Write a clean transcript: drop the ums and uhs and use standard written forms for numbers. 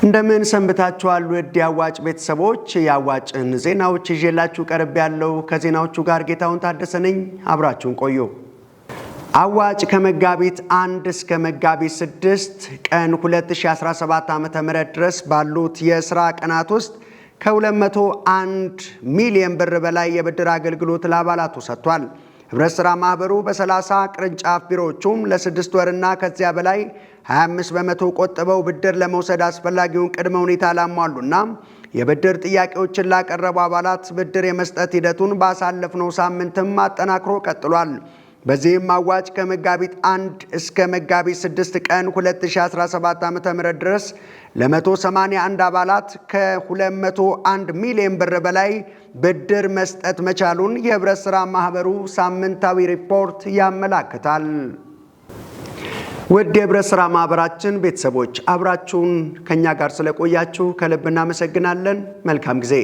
እንደምን ሰንብታችኋል ውድ ያዋጭ ቤተሰቦች ያዋጭን ዜናዎች ይዤላችሁ ቀርብ ያለው ከዜናዎቹ ጋር ጌታውን ታደሰ ነኝ አብራችሁን ቆዩ አዋጭ ከመጋቢት 1 እስከ መጋቢት 6 ቀን 2017 ዓ.ም ድረስ ባሉት የሥራ ቀናት ውስጥ ከ201 ሚሊዮን ብር በላይ የብድር አገልግሎት ለአባላቱ ሰጥቷል። ህብረት ሥራ ማህበሩ በ30 ቅርንጫፍ ቢሮዎቹም ለ6 ወርና ከዚያ በላይ 25 በመቶ ቆጥበው ብድር ለመውሰድ አስፈላጊውን ቅድመ ሁኔታ ላሟሉና የብድር ጥያቄዎችን ላቀረቡ አባላት ብድር የመስጠት ሂደቱን ባሳለፍነው ሳምንትም አጠናክሮ ቀጥሏል። በዚህም አዋጭ ከመጋቢት 1 እስከ መጋቢት 6 ቀን 2017 ዓ.ም ድረስ ለ181 አባላት ከ201 ሚሊዮን ብር በላይ ብድር መስጠት መቻሉን የህብረት ሥራ ማህበሩ ሳምንታዊ ሪፖርት ያመለክታል። ውድ የህብረት ሥራ ማህበራችን ቤተሰቦች አብራችሁን ከኛ ጋር ስለቆያችሁ ከልብ እናመሰግናለን። መልካም ጊዜ